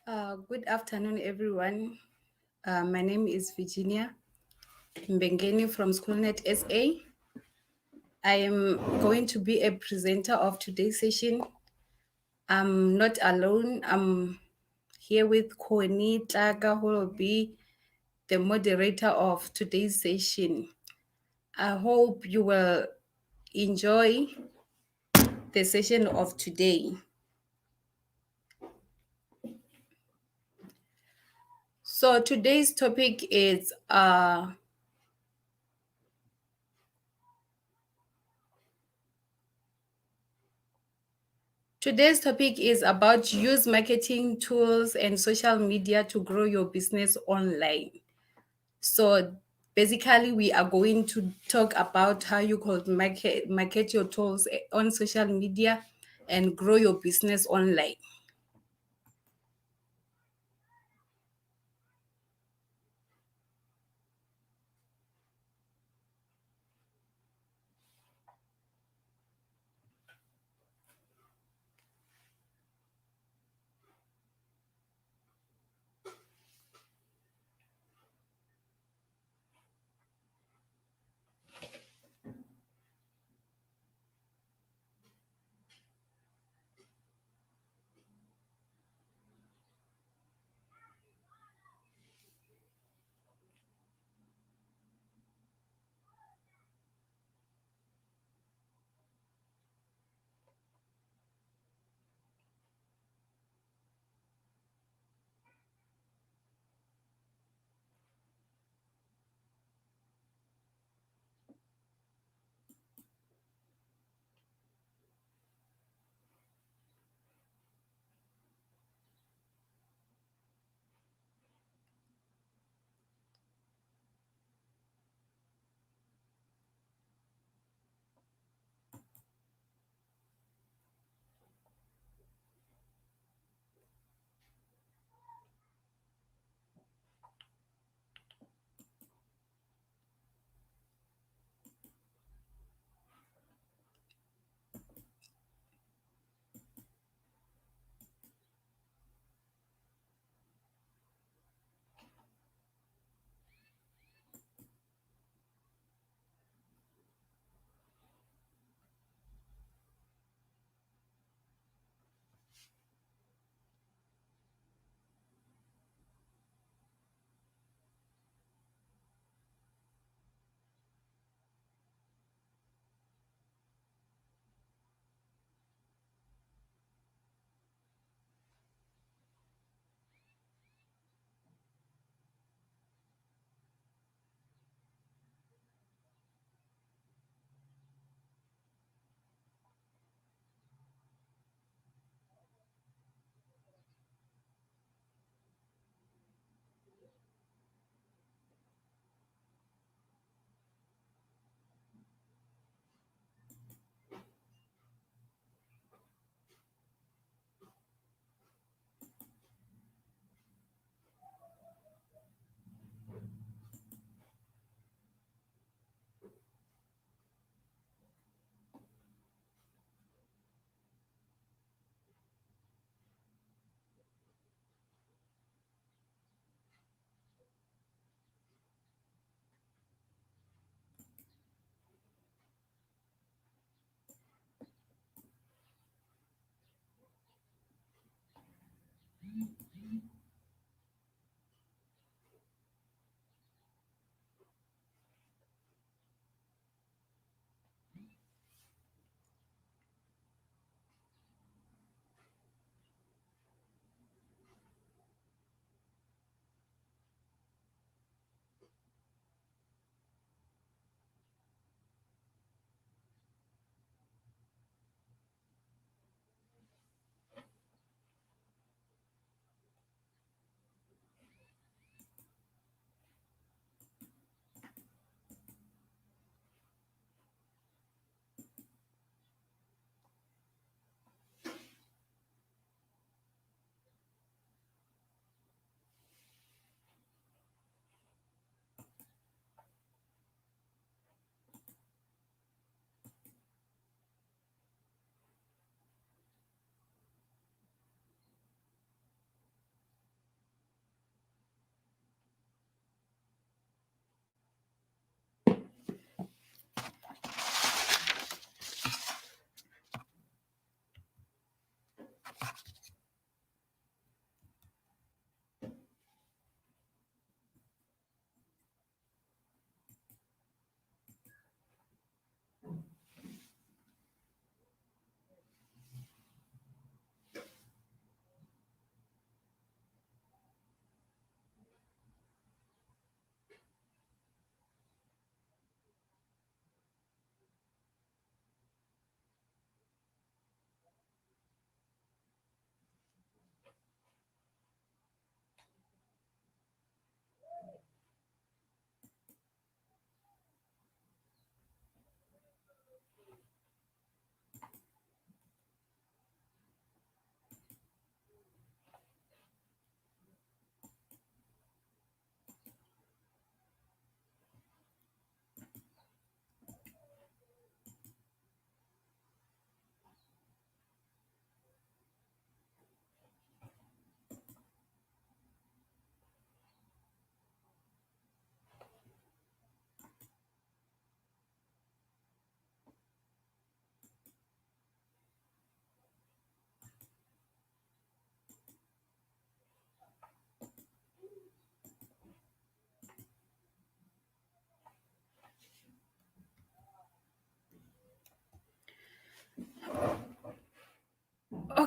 Good afternoon, everyone. My name is Virginia Mbengeni from SchoolNet SA. I am going to be a presenter of today's session. I'm not alone. I'm here with Koni Tlaga, who will be the moderator of today's session. I hope you will enjoy the session of today. So today's topic is about use marketing tools and social media to grow your business online. So basically, we are going to talk about how you could market your tools on social media and grow your business online.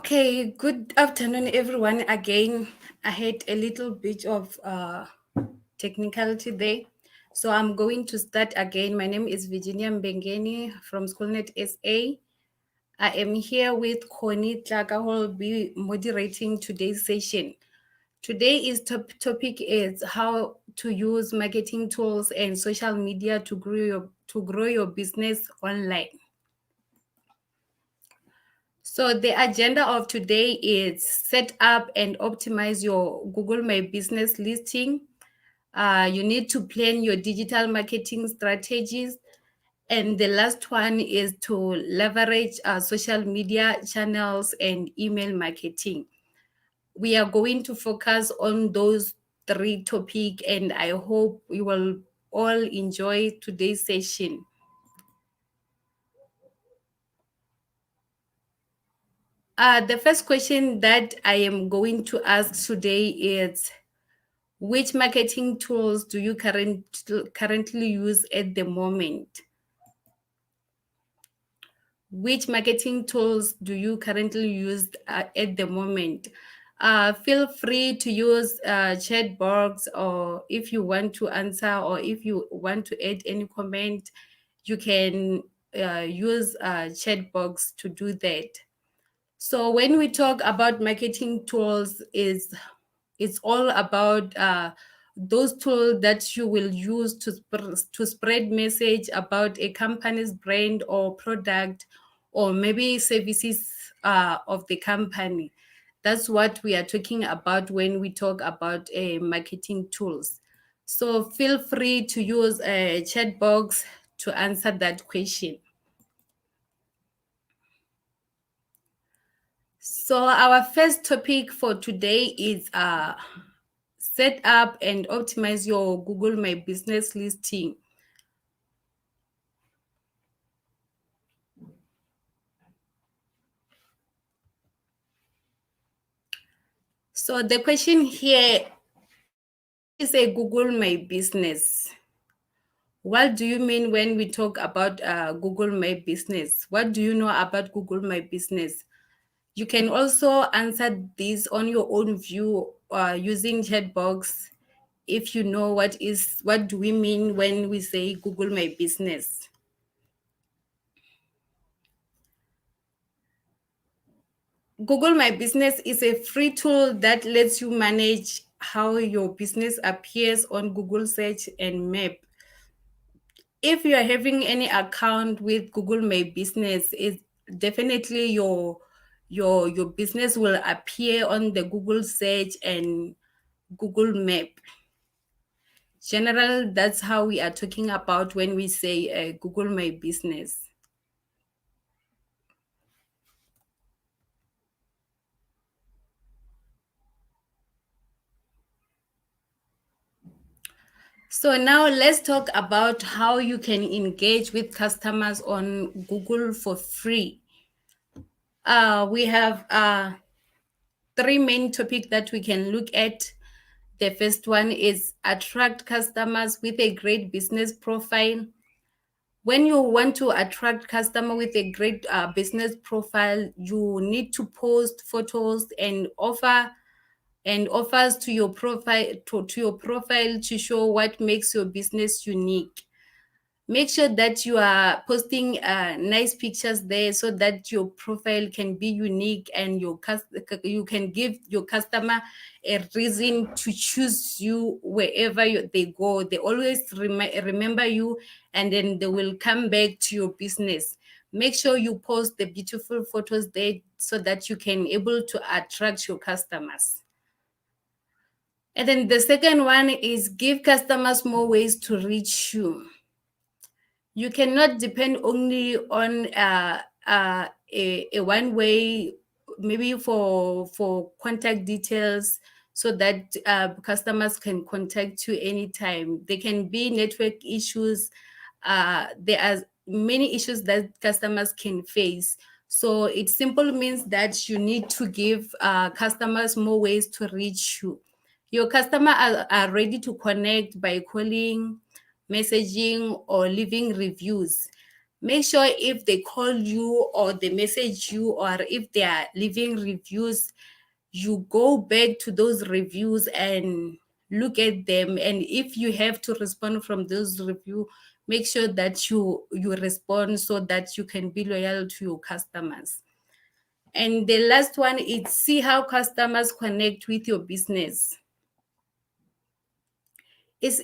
Okay, good afternoon, everyone. Again, I had a little bit of technicality there. So I'm going to start again. My name is Virginia Mbengeni from Schoolnet SA. I am here with Connie Tlaka, who will be moderating today's session. Today's topic is how to use marketing tools and social media to grow your business online. So the agenda of today is set up and optimize your Google My Business listing. You need to plan your digital marketing strategies. And the last one is to leverage social media channels and email marketing. We are going to focus on those three topics, and I hope you will all enjoy today's session. The first question that I am going to ask today is, which marketing tools do you currently use at the moment? Which marketing tools do you currently use at the moment? Feel free to use chat box, or if you want to answer or if you want to add any comment, you can use chat box to do that. So when we talk about marketing tools, it's all about those tools that you will use to spread message about a company's brand or product, or maybe services of the company. That's what we are talking about when we talk about marketing tools. So feel free to use a chat box to answer that question. So our first topic for today is set up and optimize your Google My Business listing. So the question here is a Google My Business. What do you mean when we talk about Google My Business? What do you know about Google My Business? You can also answer this on your own view using chat box if you know what do we mean when we say Google My Business. Google My Business is a free tool that lets you manage how your business appears on Google Search and Map. If you are having any account with Google My Business, it's definitely your business will appear on the Google Search and Google Map. General, that's how we are talking about when we say Google My Business. So now let's talk about how you can engage with customers on Google for free. We have three main topics that we can look at. The first one is attract customers with a great business profile. When you want to attract customer with a great business profile, you need to post photos and offers to your profile to show what makes your business unique. Make sure that you are posting nice pictures there so that your profile can be unique and you can give your customer a reason to choose you wherever they go. They always remember you, and then they will come back to your business. Make sure you post the beautiful photos there so that you can able to attract your customers. And then the second one is give customers more ways to reach you. You cannot depend only on a one way, maybe for contact details, so that customers can contact you anytime. There can be network issues. There are many issues that customers can face. So it simply means that you need to give customers more ways to reach you. Your customers are ready to connect by calling, messaging, or leaving reviews. Make sure if they call you or they message you or if they are leaving reviews, you go back to those reviews and look at them. And if you have to respond from those review, make sure that you respond so that you can be loyal to your customers. And the last one is see how customers connect with your business. It's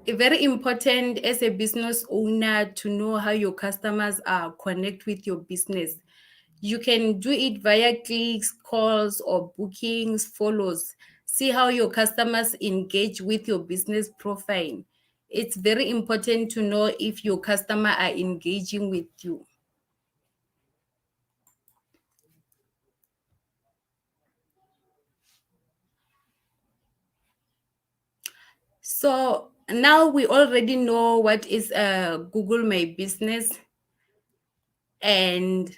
very important as a business owner to know how your customers connect with your business. You can do it via clicks, calls, or bookings, follows. See how your customers engage with your business profile. It's very important to know if your customer are engaging with you. So now we already know what is Google My Business. And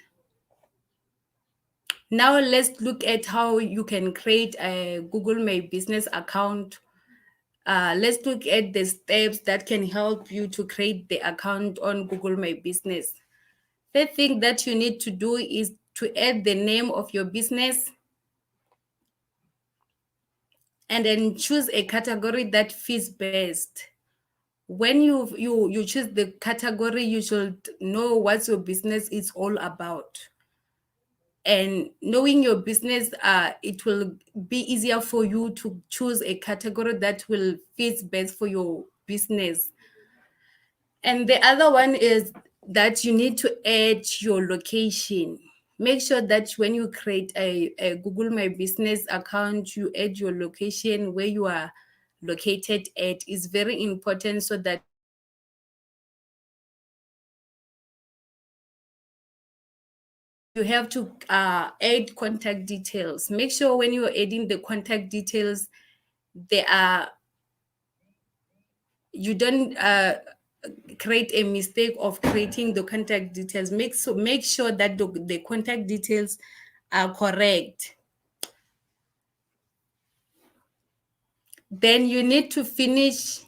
now let's look at how you can create a Google My Business account. Let's look at the steps that can help you to create the account on Google My Business. The thing that you need to do is to add the name of your business and then choose a category that fits best. When you choose the category, you should know what your business is all about. And knowing your business, it will be easier for you to choose a category that will fit best for your business. And the other one is that you need to add your location. Make sure that when you create a Google My Business account, you add your location where you are located at. Is very important so that you have to add contact details. Make sure when you're adding the contact details, they are you don't create a mistake of creating the contact details. Make sure that the contact details are correct. Then you need to finish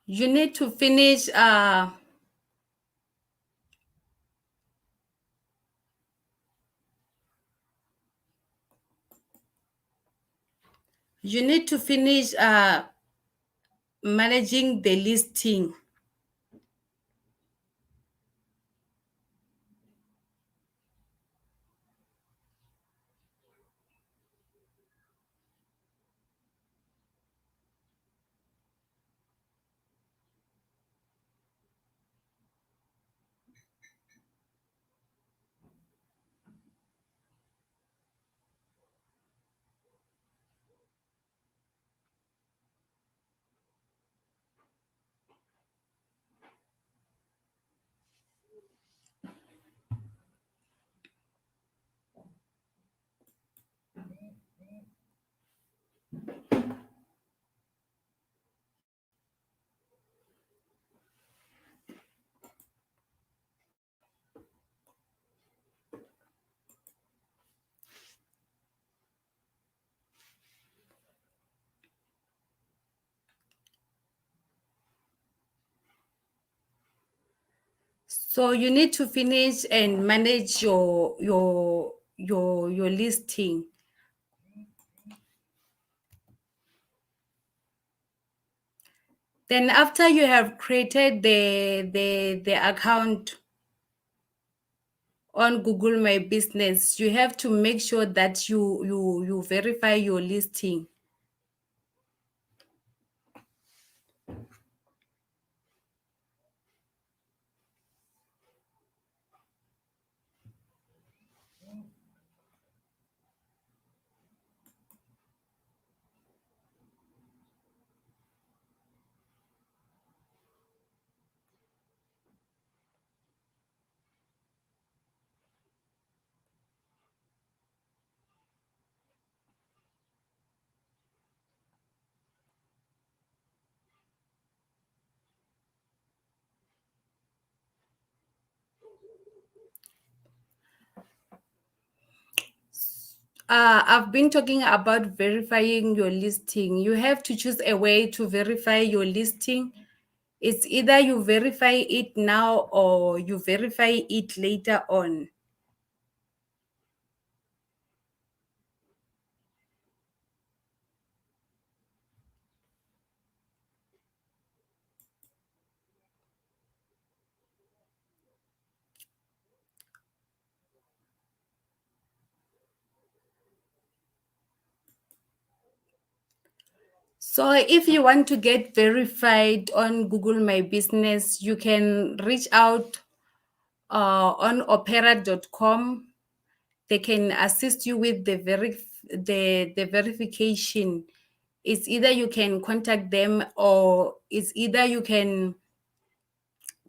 you need to finish managing the listing. So you need to finish and manage your listing. Then after you have created the account on Google My Business, you have to make sure that you verify your listing. I've been talking about verifying your listing. You have to choose a way to verify your listing. It's either you verify it now or you verify it later on. So if you want to get verified on Google My Business, you can reach out on opera.com. They can assist you with the verification. It's either you can contact them or it's either you can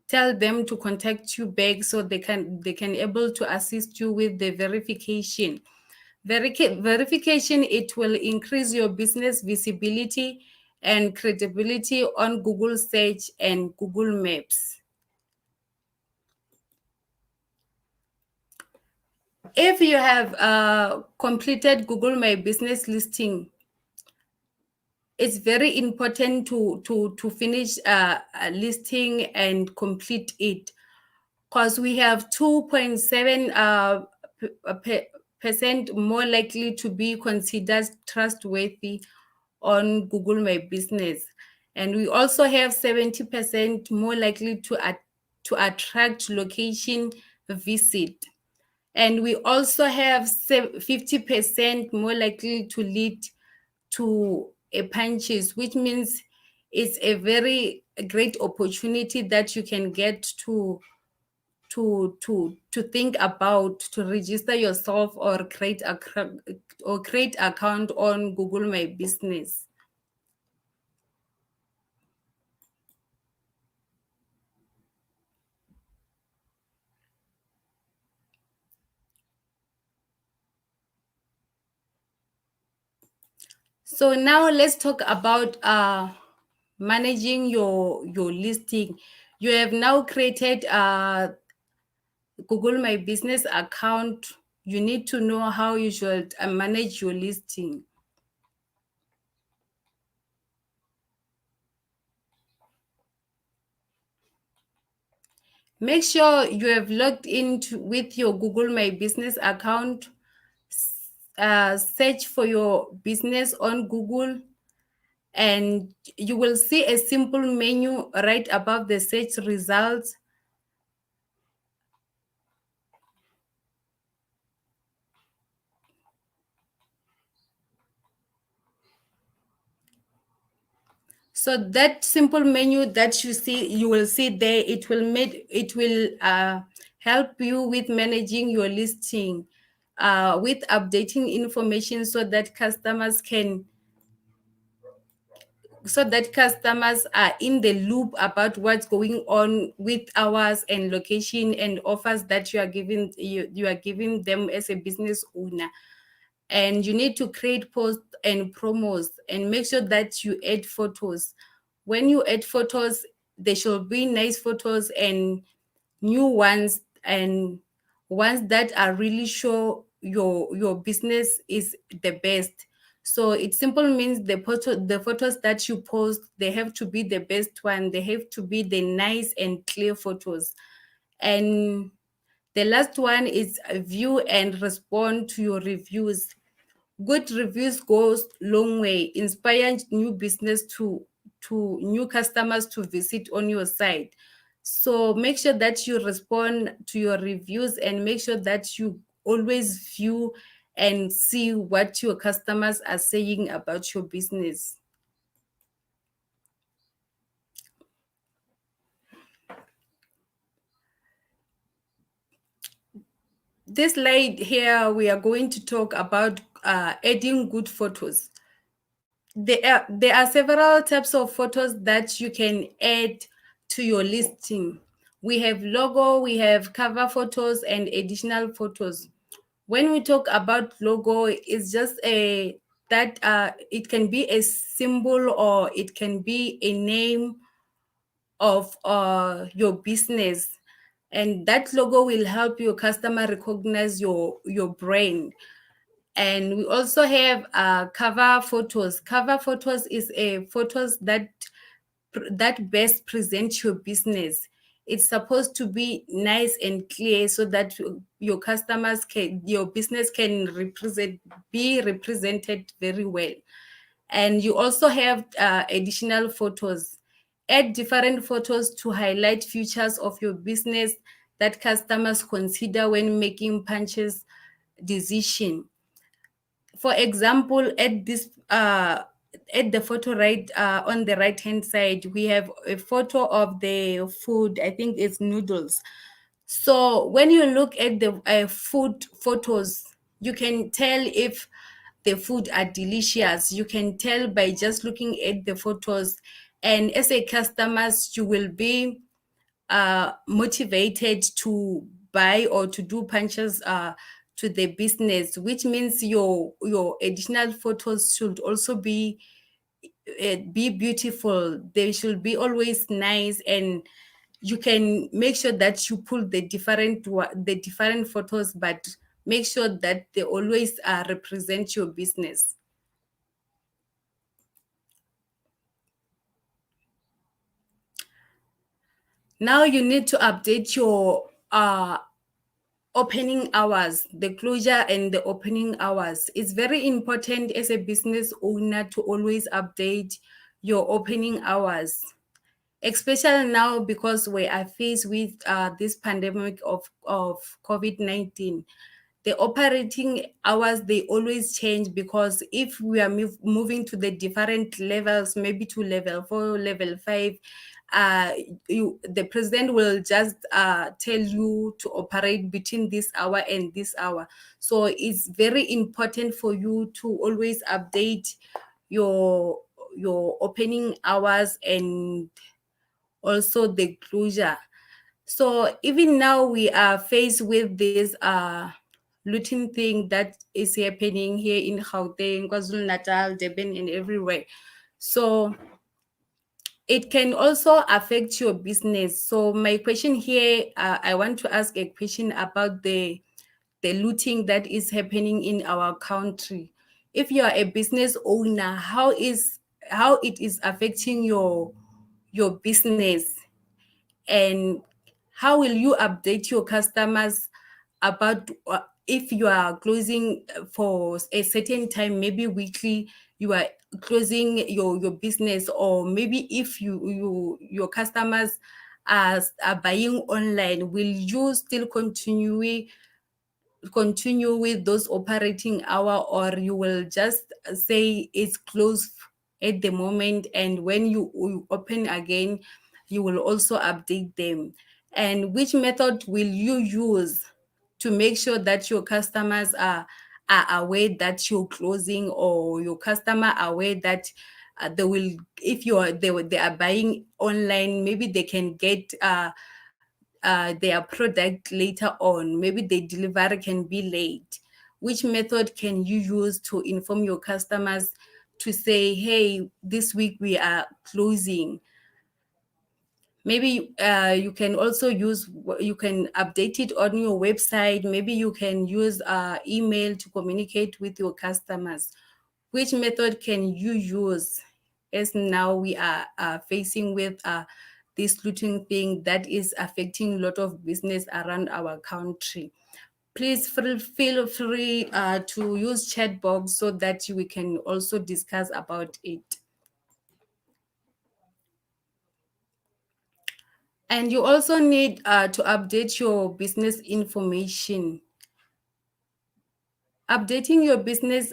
tell them to contact you back so they can able to assist you with the verification. Verification, it will increase your business visibility and credibility on Google search and Google Maps. If you have completed Google My Business listing, it's very important to finish a listing and complete it, because we have 2.7 percent more likely to be considered trustworthy on Google My Business, and we also have 70% more likely to attract location visit, and we also have 50% more likely to lead to a purchase, which means it's a very great opportunity that you can get to think about to register yourself or create account on Google My Business. So now let's talk about managing your listing. You have now created a Google My Business account. You need to know how you should manage your listing. Make sure you have logged into with your Google My Business account. Search for your business on Google, and you will see a simple menu right above the search results. So that simple menu that you will see there, it will help you with managing your listing, with updating information so that customers are in the loop about what's going on with hours and location and offers that you are giving them as a business owner. And you need to create posts and promos and make sure that you add photos. When you add photos, they should be nice photos and new ones, and ones that are really sure your business is the best. So it simple means the photos that you post, they have to be the best one. They have to be the nice and clear photos. And the last one is view and respond to your reviews. Good reviews goes long way, inspire new business to new customers to visit on your site. So make sure that you respond to your reviews and make sure that you always view and see what your customers are saying about your business. This slide here, we are going to talk about adding good photos. There are several types of photos that you can add to your listing. We have logo, we have cover photos, and additional photos. When we talk about logo, it's just a that it can be a symbol or it can be a name of your business, and that logo will help your customer recognize your brand. And we also have cover photos. Cover photos is a photos that best present your business. It's supposed to be nice and clear so that your customers can, your business can be represented very well. And you also have additional photos. Add different photos to highlight features of your business that customers consider when making purchase decision. For example, at the photo right on the right hand side, we have a photo of the food. I think it's noodles. So when you look at the food photos, you can tell if the food are delicious. You can tell by just looking at the photos. And as a customers, you will be motivated to buy or to do punches to the business, which means your additional photos should also be beautiful. They should be always nice, and you can make sure that you pull the different photos, but make sure that they always represent your business. Now you need to update your opening hours, the closure and the opening hours. It's very important as a business owner to always update your opening hours, especially now because we are faced with this pandemic of COVID-19. The operating hours, they always change, because if we are moving to the different levels, maybe to level 4, level 5, the president will just tell you to operate between this hour and this hour. So it's very important for you to always update your opening hours and also the closure. So even now we are faced with this looting thing that is happening here in Gauteng, KwaZulu-Natal, Durban, and everywhere. So it can also affect your business. So my question here, I want to ask a question about the looting that is happening in our country. If you are a business owner, how it is affecting your business, and how will you update your customers about if you are closing for a certain time, maybe weekly, you are closing your business, or maybe if your customers are buying online, will you still continue with those operating hour, or you will just say it's closed at the moment, and when you open again, you will also update them? And which method will you use to make sure that your customers are aware that you're closing, or your customer aware that they will, if they are buying online, maybe they can get their product later on. Maybe the delivery can be late. Which method can you use to inform your customers to say, hey, this week we are closing? Maybe you can also you can update it on your website. Maybe you can use email to communicate with your customers. Which method can you use, as now we are facing with this looting thing that is affecting a lot of business around our country? Please feel free to use chat box so that we can also discuss about it. And you also need to update your business information. Updating your business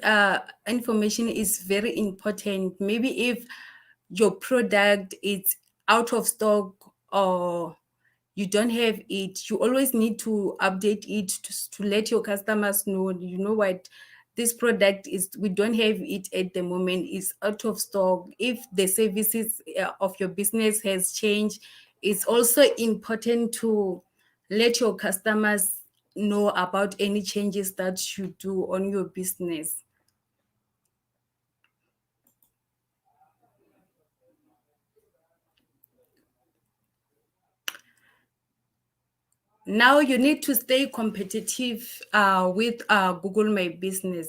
information is very important. Maybe if your product is out of stock, or you don't have it, you always need to update it to let your customers know, you know what, this product is, we don't have it at the moment, it's out of stock. If the services of your business has changed, it's also important to let your customers know about any changes that you do on your business. Now you need to stay competitive with Google My Business.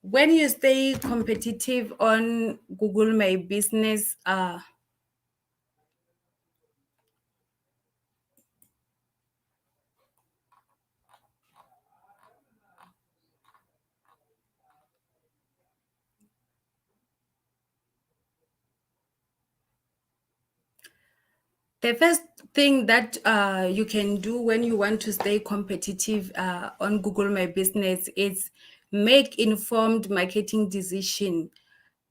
When you stay competitive on Google My Business, the first thing that you can do when you want to stay competitive on Google My Business is make informed marketing decision.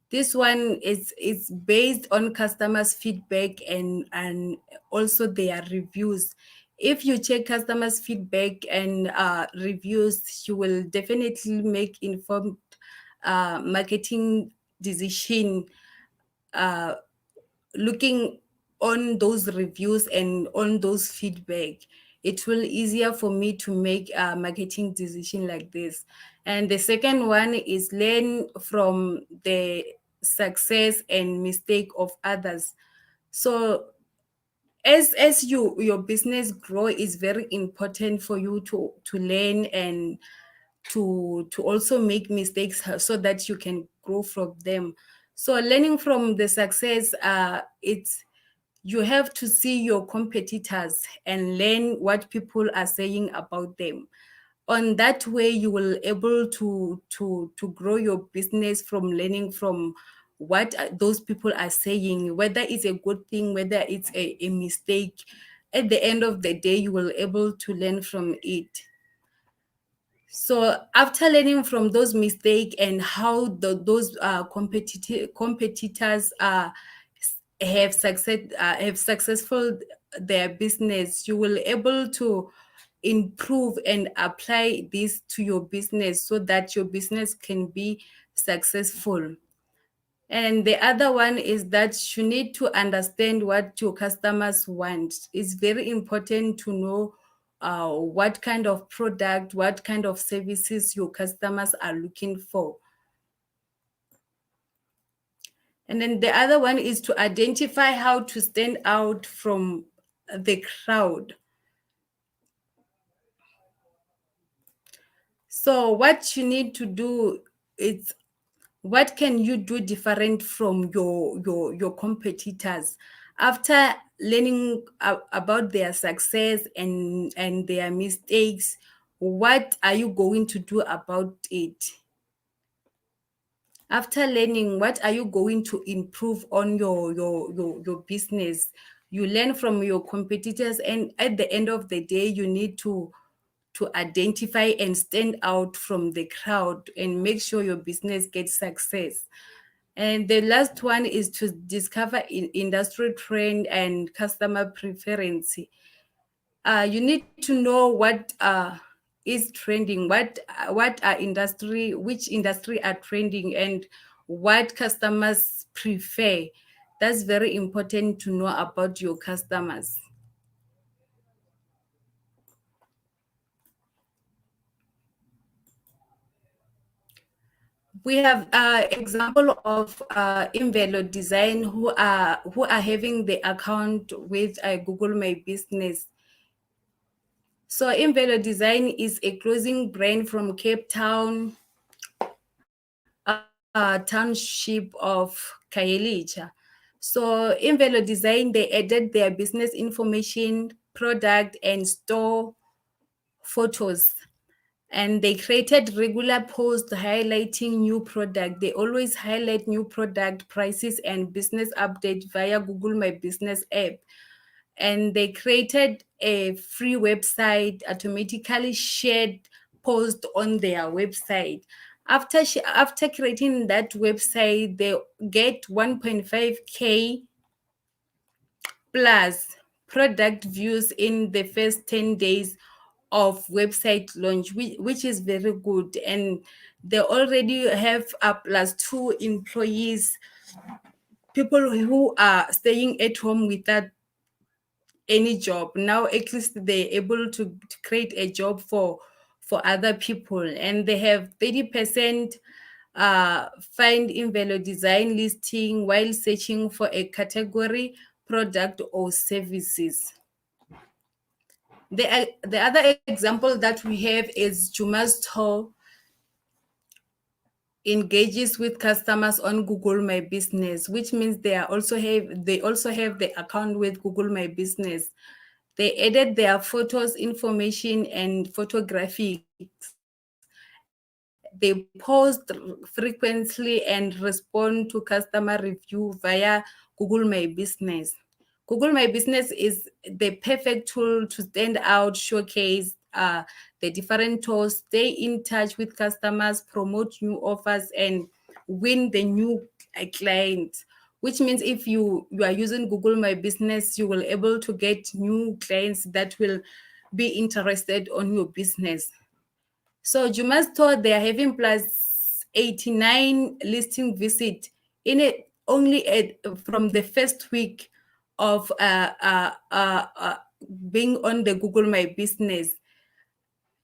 This one is based on customers' feedback and also their reviews. If you check customers' feedback and reviews, you will definitely make informed marketing decision looking on those reviews and on those feedback. It will easier for me to make a marketing decision like this. And the second one is learn from the success and mistake of others. So as your business grow, is very important for you to learn and to also make mistakes so that you can grow from them. So learning from the success, it's you have to see your competitors and learn what people are saying about them. On that way, you will able to grow your business from learning from what those people are saying, whether it's a good thing, whether it's a mistake. At the end of the day, you will able to learn from it. So after learning from those mistakes and how those competitors have successful their business, you will able to improve and apply this to your business so that your business can be successful. And the other one is that you need to understand what your customers want. It's very important to know what kind of product, what kind of services your customers are looking for. And then the other one is to identify how to stand out from the crowd. So what you need to do is, what can you do different from your competitors? After learning about their success and their mistakes, what are you going to do about it? After learning, what are you going to improve on your business? You learn from your competitors, and at the end of the day, you need to identify and stand out from the crowd and make sure your business gets success. And the last one is to discover industry trend and customer preference. You need to know what is trending, what are industry, which industry are trending, and what customers prefer. That's very important to know about your customers. We have example of Invelo Design who are having the account with Google My Business. So Invelo Design is a clothing brand from Cape Town, township of Khayelitsha. So Invelo Design, they added their business information, product, and store photos. And they created regular posts highlighting new product. They always highlight new product prices and business update via Google My Business app. And they created a free website, automatically shared post on their website. After creating that website, they get 1.5K plus product views in the first 10 days of website launch, which is very good. And they already have a +2 employees, people who are staying at home without any job. Now at least they're able to create a job for other people, and they have 30% find in value design listing while searching for a category, product, or services. The other example that we have is Juma's Store. engages with customers on Google My Business, which means they also have the account with Google My Business. They added their photos, information, and photographics. They post frequently and respond to customer review via Google My Business. Google My Business is the perfect tool to stand out, showcase the different tools, stay in touch with customers, promote new offers, and win the new clients. Which means if you are using Google My Business, you will able to get new clients that will be interested on your business. So Juma Store, they are having plus 89 listing visit in it only from the first week of being on the Google My Business.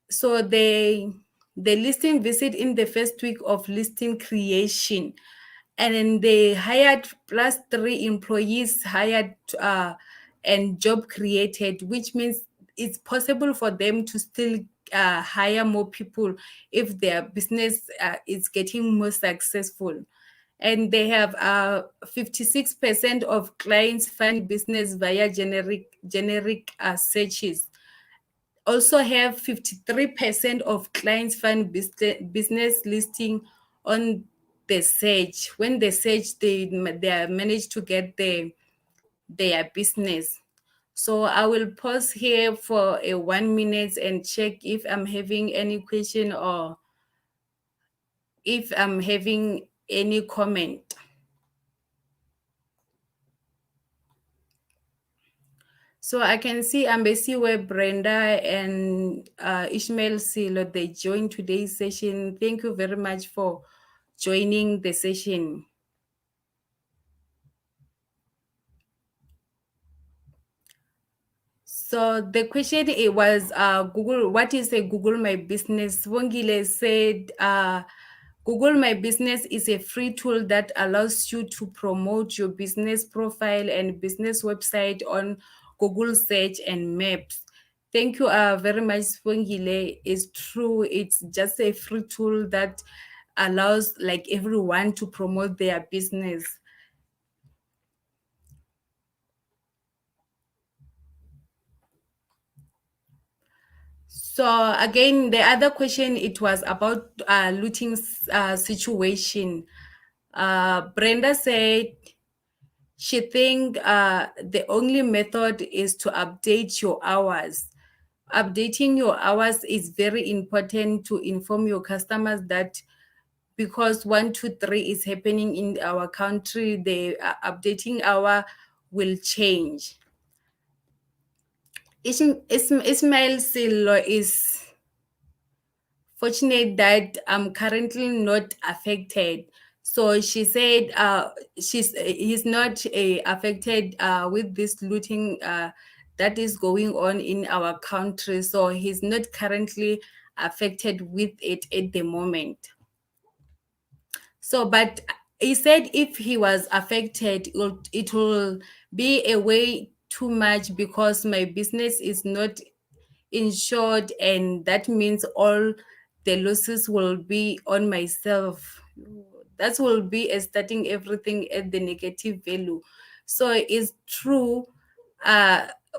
So the listing visit in the first week of listing creation, and then they hired plus 3 employees hired and job created, which means it's possible for them to still hire more people if their business is getting more successful. And they have 56% of clients find business via generic searches. Also have 53% of clients find business listing on the search. When they search, they manage to get their business. So I will pause here for a 1 minute and check if I'm having any question or if I'm having any comment. So I can see Embassy where Brenda and Ishmael Silo, they joined today's session. Thank you very much for joining the session. So the question, it was Google. What is a Google My Business? Wongile said Google My Business is a free tool that allows you to promote your business profile and business website on Google Search and Maps. Thank you very much, Wongile. It's true. It's just a free tool that allows like everyone to promote their business. So again, the other question, it was about looting situation. Brenda said she think the only method is to update your hours. Updating your hours is very important to inform your customers that because 1, 2, 3 is happening in our country, the updating hour will change. Ismail Silo is fortunate that I'm currently not affected. So she said he's not affected with this looting that is going on in our country. So he's not currently affected with it at the moment. So, but he said if he was affected, it will be a way too much because my business is not insured, and that means all the losses will be on myself. That will be starting everything at the negative value. So it's true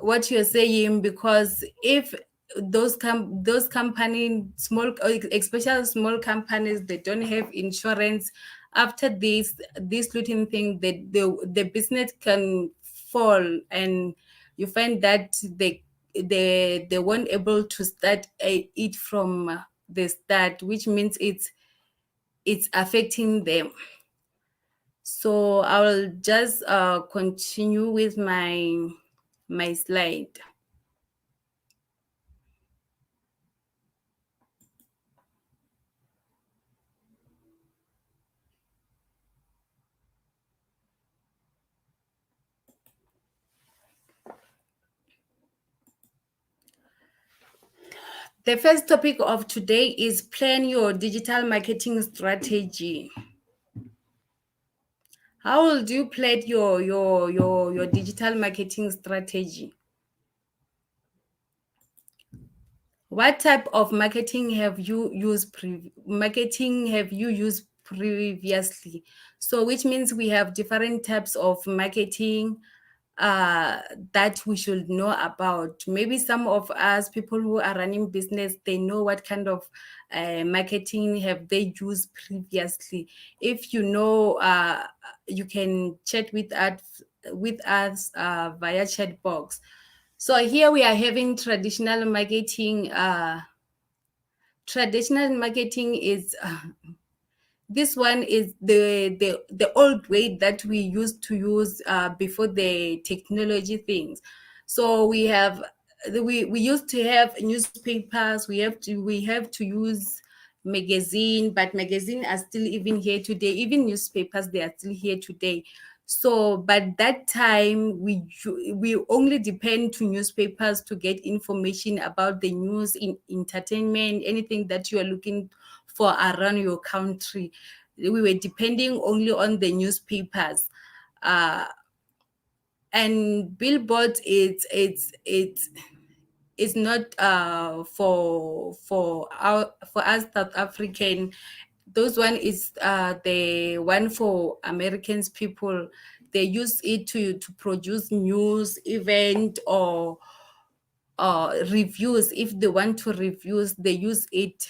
what you're saying, because if those company small, especially small companies, they don't have insurance, after this looting thing, the business can fall, and you find that they weren't able to start it from the start, which means it's affecting them. So I will just continue with my slide. The first topic of today is plan your digital marketing strategy. How will you plan your digital marketing strategy? What type of marketing have you used previously. So which means we have different types of marketing uh, that we should know about. Maybe some of us, people who are running business, they know what kind of marketing have they used previously. If you know, you can chat with us via chat box. So here we are having traditional marketing. Traditional marketing is this one is the old way that we used to use before the technology things. So we used to have newspapers. We have to use magazine, but magazine are still even here today. Even newspapers, they are still here today. So but that time we only depend to newspapers to get information about the news, in entertainment, anything that you are looking for around your country. We were depending only on the newspapers. uh, and billboards, it's not for us South African. Those one is the one for Americans people. They use it to produce news event or reviews. If they want to reviews, they use it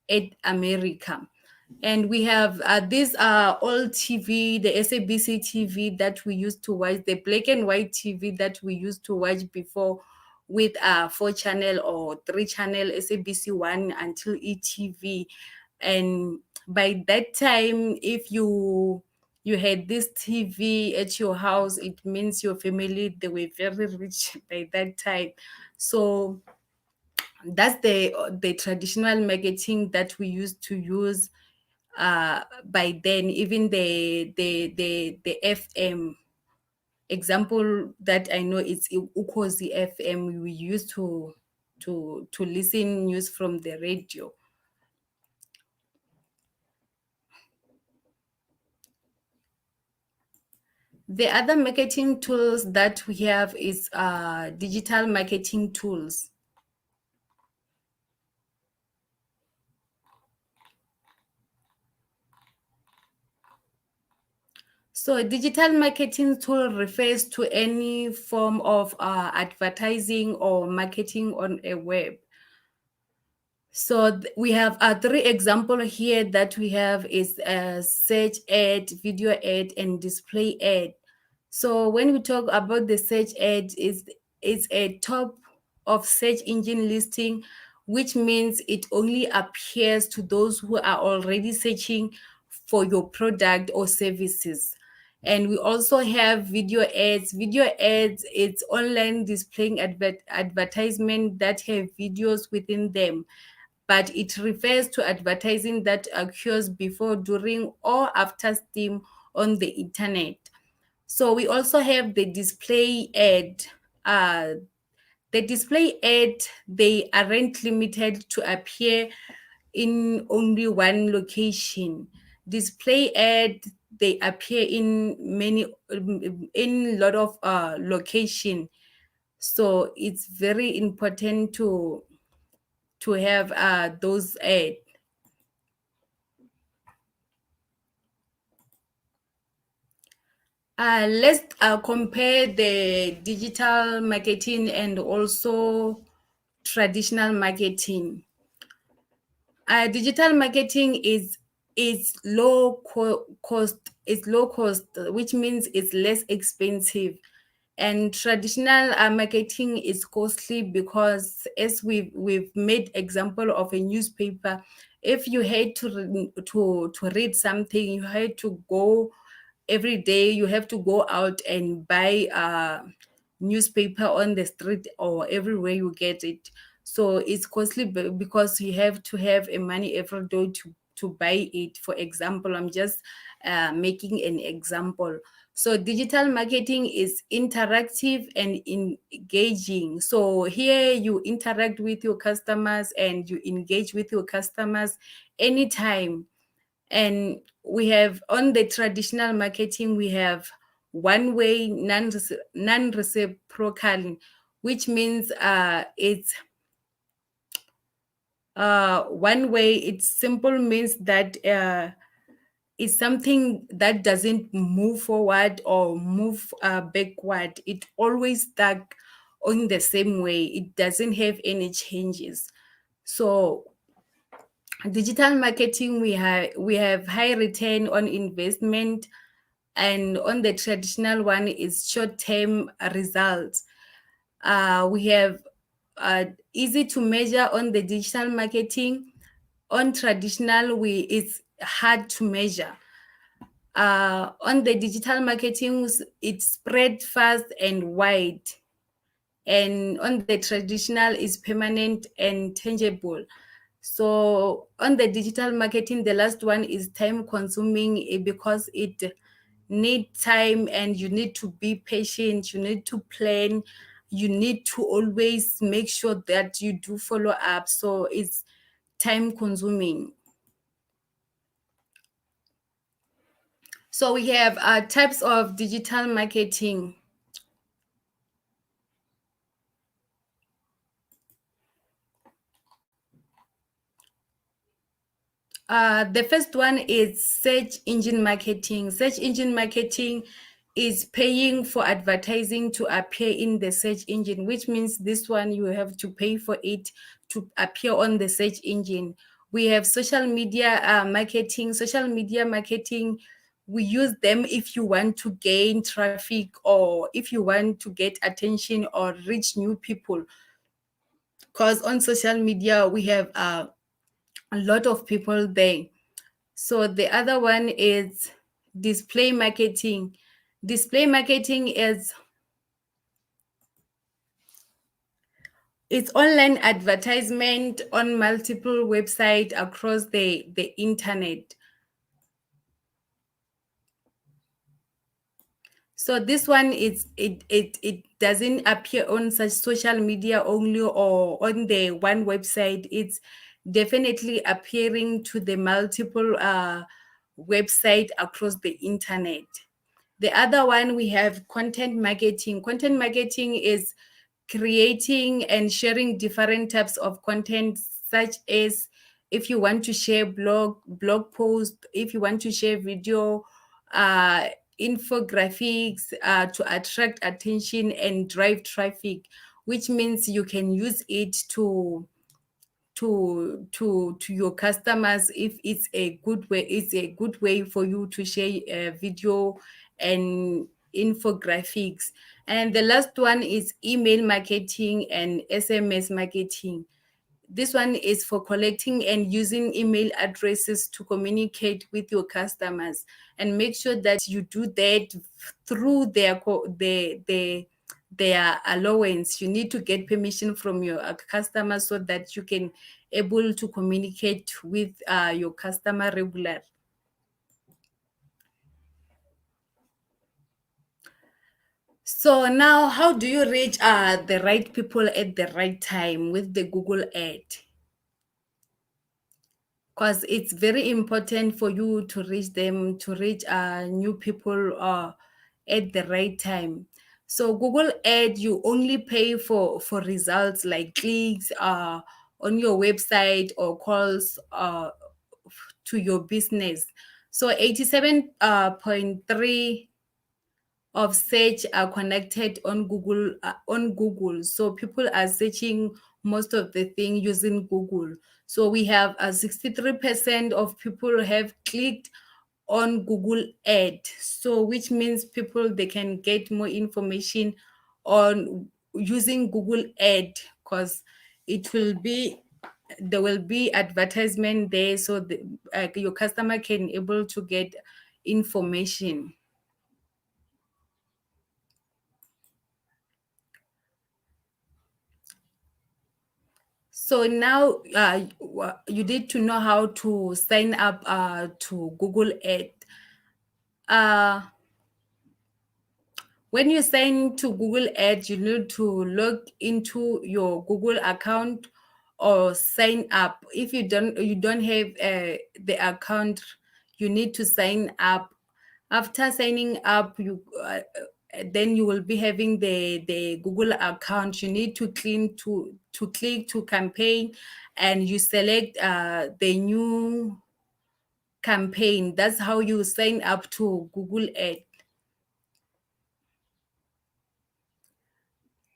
at America. And we have these are old TV, the SABC TV that we used to watch, the black and white TV that we used to watch before, with 4 channel or 3 channel, SABC 1 until ETV. And by that time, if you had this TV at your house, it means your family, they were very rich by that time. So that's the traditional marketing that we used to use by then. Even the FM example that I know, it's Ukozi FM. We used to listen news from the radio. The other marketing tools that we have is digital marketing tools. So a digital marketing tool refers to any form of advertising or marketing on a web. So we have 3 example here that we have is a search ad, video ad, and display ad. So when we talk about the search ad, is a top of search engine listing, which means it only appears to those who are already searching for your product or services. And we also have video ads. Video ads, it's online displaying advertisement that have videos within them, but it refers to advertising that occurs before, during, or after steam on the internet. So we also have the display ad. The display ad, they aren't limited to appear in only one location. Display ad, they appear in in lot of location. So it's very important to have those ad. Let's compare the digital marketing and also traditional marketing. Digital marketing is cost. It's low cost, which means it's less expensive. And traditional marketing is costly because, as we've made example of a newspaper, if you had to read something, you had to go every day. You have to go out and buy newspaper on the street or everywhere you get it. So it's costly because you have to have a money every day to buy it. For example, I'm just making an example. So digital marketing is interactive and engaging. So here you interact with your customers and you engage with your customers anytime. And we have, on the traditional marketing, we have one way, non-reciprocal, which means it's one way. It's simple, means that is something that doesn't move forward or move backward. It always stuck on the same way. It doesn't have any changes. So digital marketing, we have high return on investment, and on the traditional one is short-term results. We have easy to measure on the digital marketing. On traditional, it's hard to measure. On the digital marketing, it's spread fast and wide. And on the traditional, is permanent and tangible. So on the digital marketing, the last one is time consuming because it need time, and you need to be patient, you need to plan, you need to always make sure that you do follow up. So it's time consuming. So we have types of digital marketing. The first one is search engine marketing. Search engine marketing is paying for advertising to appear in the search engine, which means this one you have to pay for it to appear on the search engine. We have social media marketing. Social media marketing, we use them if you want to gain traffic or if you want to get attention or reach new people. Because on social media, we have a lot of people there. So the other one is display marketing. Display marketing is it's online advertisement on multiple websites across the internet. So this one is it doesn't appear on such social media only or on the one website. It's definitely appearing to the multiple website across the internet. The other one, we have content marketing. Content marketing is creating and sharing different types of content, such as if you want to share blog post, if you want to share video, uh, infographics to attract attention and drive traffic, which means you can use it to your customers. If it's a good way for you to share video and infographics. And the last one is email marketing and SMS marketing. This one is for collecting and using email addresses to communicate with your customers, and make sure that you do that through their allowance. You need to get permission from your customers so that you can able to communicate with your customer regularly. So now, how do you reach the right people at the right time with the Google ad? Because it's very important for you to reach them, to reach new people at the right time. So Google ad, you only pay for results like clicks on your website or calls to your business. So 87.3 of search are connected on Google. So people are searching most of the thing using Google. So we have 63% of people have clicked on Google ad. So which means people, they can get more information on using Google ad, because it will be there will be advertisement there, so your customer can able to get information. So now you need to know how to sign up to Google Ad. Uh, when you sign to Google Ad, you need to log into your Google account or sign up. If you don't have the account, you need to sign up. After signing up, then you will be having the Google account. You need to click to campaign, and you select the new campaign. That's how you sign up to Google Ad.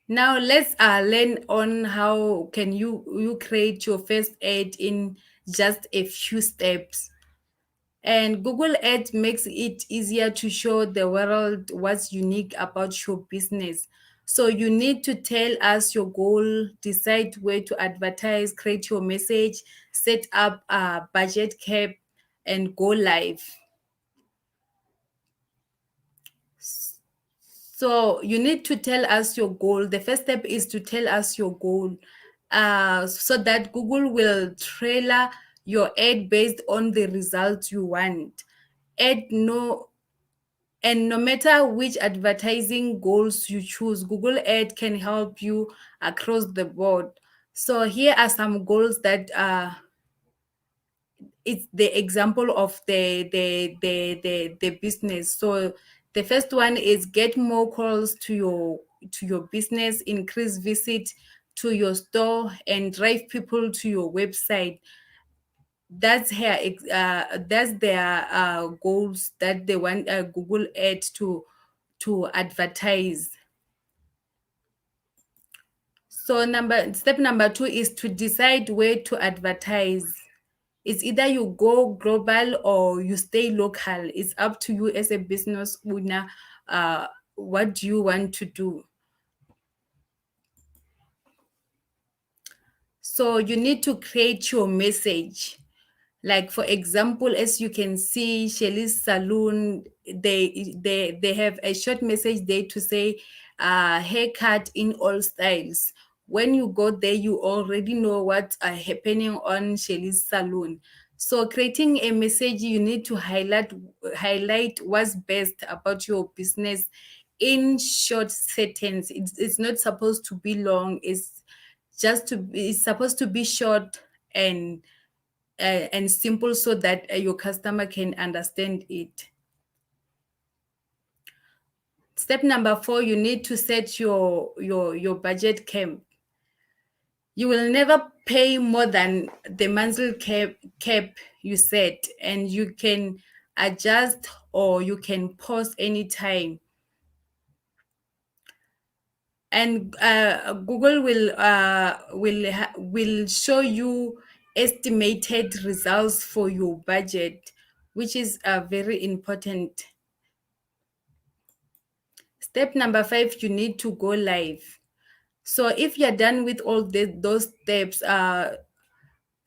Now let's learn on how can you create your first ad in just a few steps. And Google Ads makes it easier to show the world what's unique about your business. So you need to tell us your goal, decide where to advertise, create your message, set up a budget cap, and go live. So you need to tell us your goal. The first step is to tell us your goal, so that Google will trailer your ad based on the results you want. Ad no And no matter which advertising goals you choose, Google Ad can help you across the board. So here are some goals that it's the example of the business. So the first one is get more calls to your business, increase visit to your store, and drive people to your website. That's their goals that they want Google Ad to advertise. So step number 2 is to decide where to advertise. It's either you go global or you stay local. It's up to you as a business owner. What do you want to do? So you need to create your message. Like for example, as you can see, Shelly's Salon, they have a short message there to say haircut in all styles. When you go there, you already know what's happening on Shelly's Salon. So creating a message, you need to highlight what's best about your business in short sentence. It's not supposed to be long. It's supposed to be short and simple, so that your customer can understand it. Step number 4, you need to set your budget cap. You will never pay more than the monthly cap you set, and you can adjust or you can pause anytime. And Google will show you estimated results for your budget, which is very important. Step number 5, you need to go live. So if you're done with all those steps,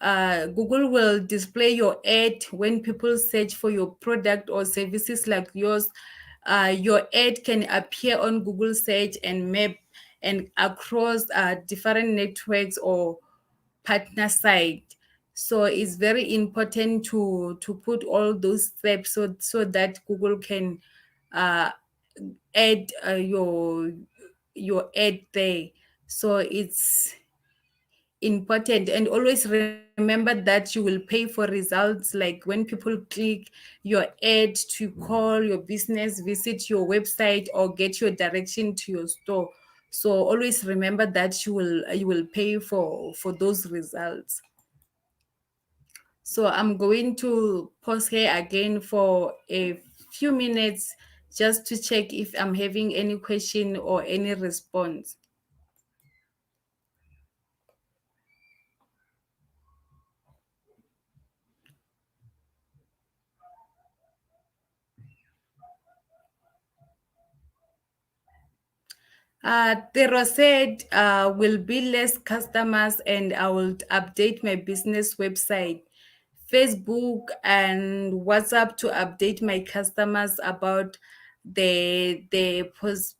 Google will display your ad when people search for your product or services like yours. Your ad can appear on Google search and map and across different networks or partner site. So it's very important to put all those steps so that Google can uh, add your ad there. So it's important, and always remember that you will pay for results, like when people click your ad to call your business, visit your website, or get your direction to your store. So always remember that you will pay for those results. So I'm going to pause here again for a few minutes just to check if I'm having any question or any response. Tero said, will be less customers and I will update my business website, Facebook and WhatsApp to update my customers about the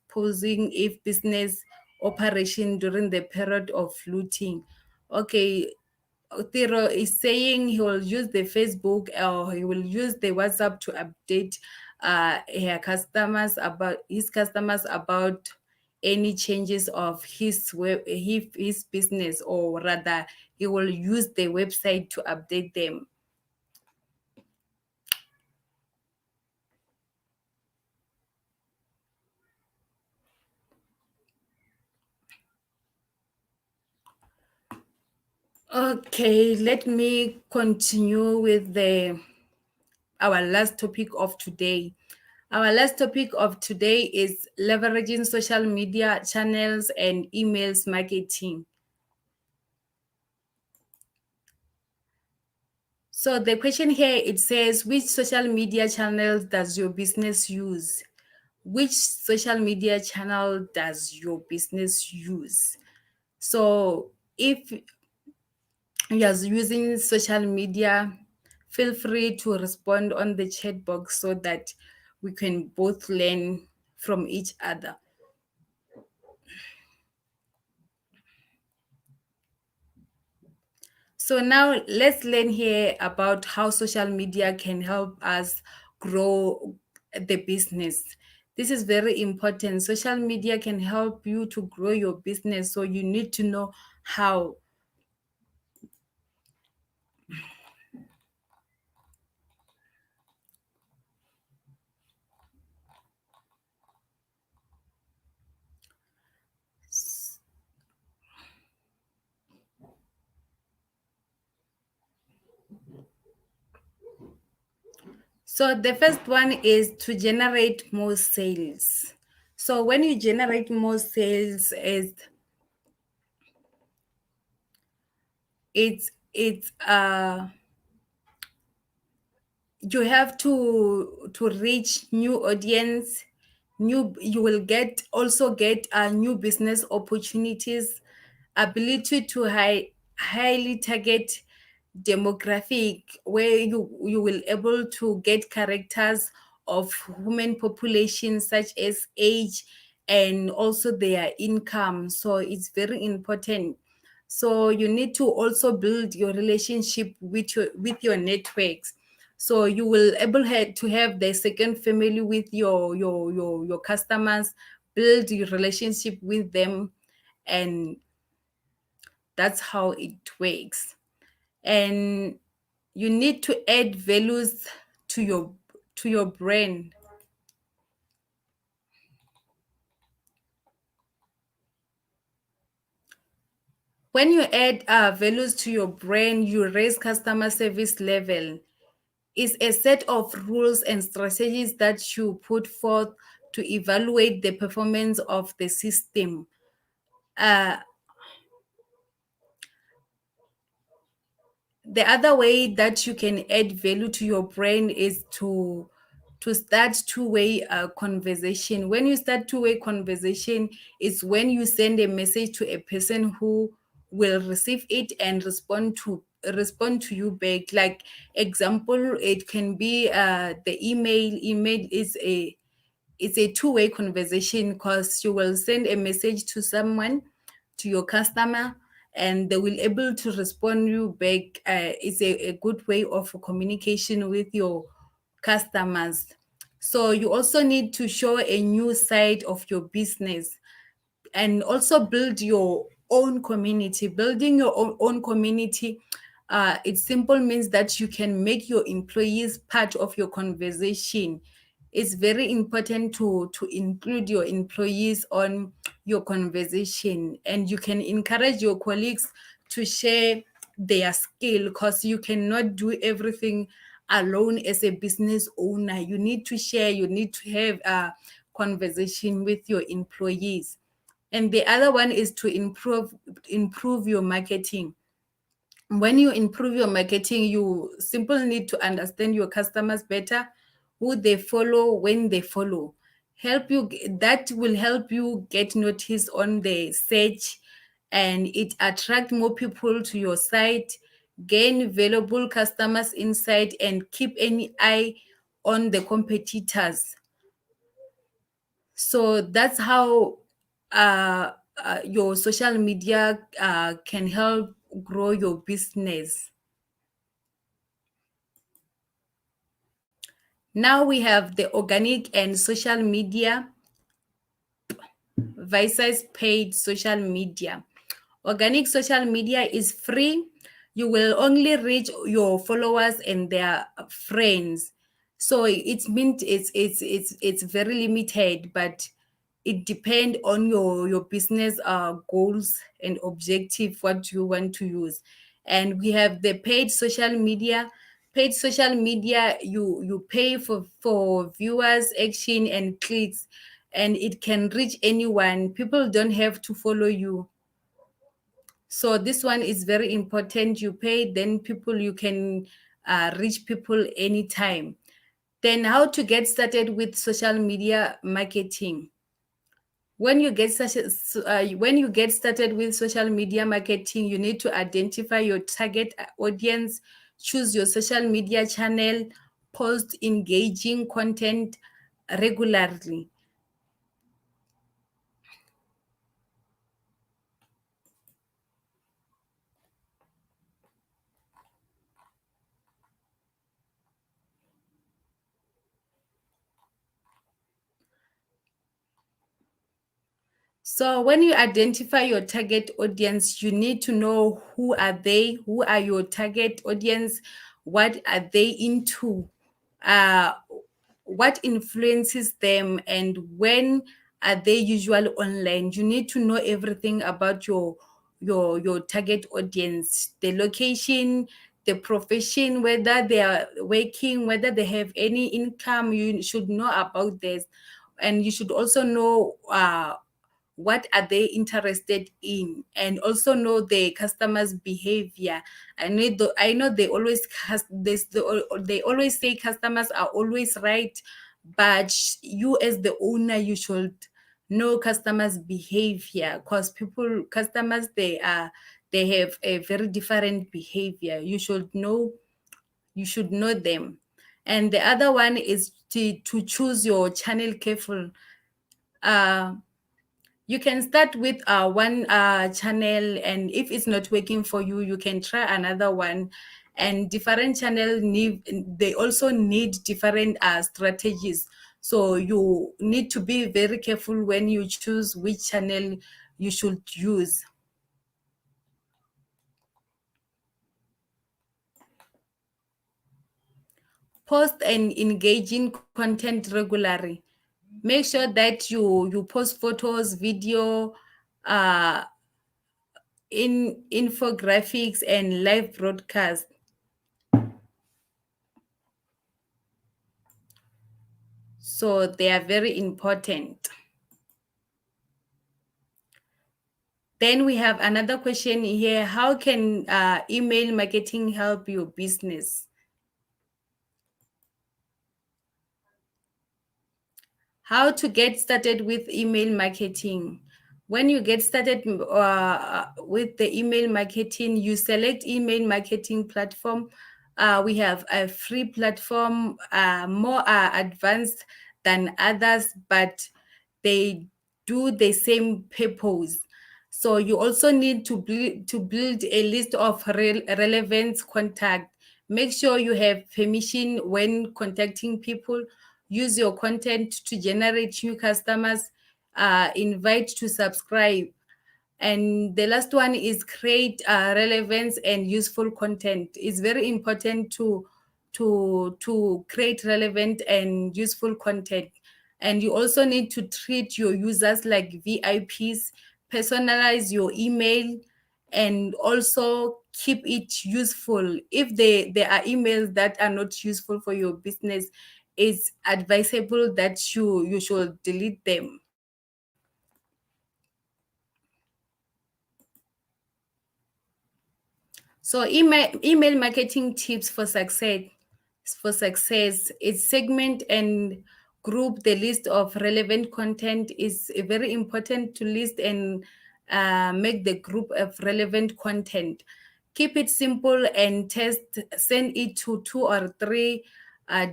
posing if business operation during the period of looting. Okay, Tiro is saying he will use the Facebook or he will use the WhatsApp to update his customers about any changes of his business, or rather he will use the website to update them. Okay, let me continue with the our last topic of today. Our last topic of today is leveraging social media channels and emails marketing. So the question here, it says, which social media channels does your business use? Which social media channel does your business use? So if you're using social media, feel free to respond on the chat box so that we can both learn from each other. So now let's learn here about how social media can help us grow the business. This is very important. Social media can help you to grow your business, so you need to know how. So the first one is to generate more sales. So when you generate more sales, it's you have to reach new audience. You will get new business opportunities, ability to highly target demographic, where you will able to get characters of human population such as age and also their income. So it's very important. So you need to also build your relationship with your networks, so you will to have the second family with your customers, build your relationship with them, and that's how it works. And you need to add values to your brand. When you add values to your brand, you raise customer service level. Is a set of rules and strategies that you put forth to evaluate the performance of the system. Uh, the other way that you can add value to your brand is to start two-way conversation. When you start two-way conversation, it's when you send a message to a person who will receive it and respond to you back. Like example, it can be the email. Email is a two-way conversation, because you will send a message to someone, to your customer, and they will able to respond you back. It's a good way of communication with your customers. So you also need to show a new side of your business, and also build your own community. Building your own community, it simple means that you can make your employees part of your conversation. It's very important to include your employees on your conversation, and you can encourage your colleagues to share their skill, because you cannot do everything alone as a business owner. You need to share, you need to have a conversation with your employees. And the other one is to improve your marketing. When you improve your marketing, you simply need to understand your customers better, who they follow, when they follow. That will help you get noticed on the search, and it attract more people to your site, gain valuable customers insight, and keep any eye on the competitors. So that's how your social media can help grow your business. Now we have the organic and social media versus paid social media. Organic social media is free. You will only reach your followers and their friends. So it means it's very limited, but it depends on your business goals and objective, what you want to use. And we have the paid social media. Paid social media, you pay for viewers, action, and clicks, and it can reach anyone. People don't have to follow you. So this one is very important. You pay, then people, you can reach people anytime. Then how to get started with social media marketing. When you get started with social media marketing, you need to identify your target audience, choose your social media channel, post engaging content regularly. So when you identify your target audience, you need to know who are they, who are your target audience, what are they into, uh, what influences them, and when are they usually online. You need to know everything about your target audience, the location, the profession, whether they are working, whether they have any income. You should know about this, and you should also know what are they interested in, and also know the customers behavior. I know they always they always say customers are always right, but you as the owner, you should know customers behavior, because customers, they have a very different behavior. You should know them. And the other one is to choose your channel careful. uh you can start with one channel, and if it's not working for you, you can try another one. And different channel they also need different strategies. So you need to be very careful when you choose which channel you should use. Post and engaging content regularly. Make sure that you post photos, video, uh in infographics, and live broadcast. So they are very important. Then we have another question here. How can email marketing help your business? How to get started with email marketing. When you get started with the email marketing, you select email marketing platform. We have a free platform, more advanced than others, but they do the same purpose. So you also need to build a list of relevant contact. Make sure you have permission when contacting people. Use your content to generate new customers. Invite to subscribe. And the last one is create relevance and useful content. It's very important to create relevant and useful content. And you also need to treat your users like VIPs, personalize your email, and also keep it useful. If there are emails that are not useful for your business, it's advisable that you should delete them. So email marketing tips for success. Is segment and group the list of relevant content. Is very important to list and make the group of relevant content. Keep it simple and send it to 2 or 3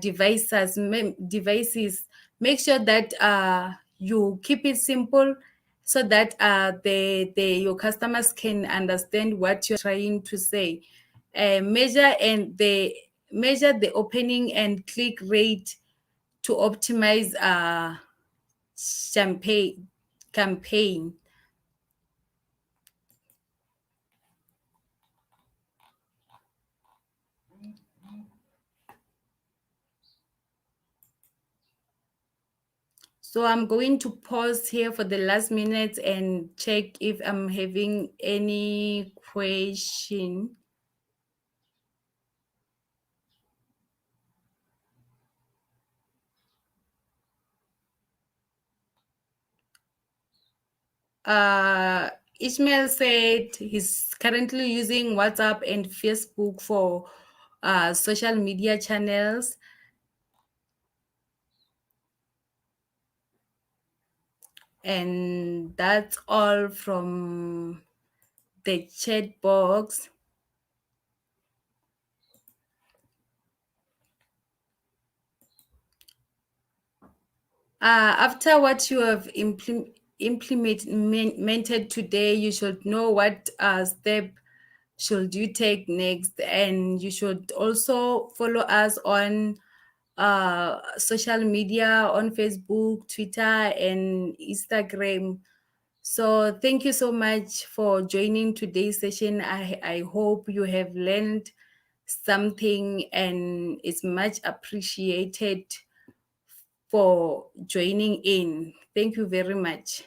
devices. Make sure that you keep it simple, so that your customers can understand what you're trying to say. Measure the opening and click rate to optimize champagne campaign. So I'm going to pause here for the last minute and check if I'm having any question. Uh, Ishmael said he's currently using WhatsApp and Facebook for social media channels. And that's all from the chat box. After what you have implemented today, you should know what step should you take next, and you should also follow us on social media on Facebook, Twitter, and Instagram. So thank you so much for joining today's session. I hope you have learned something, and it's much appreciated for joining in. Thank you very much.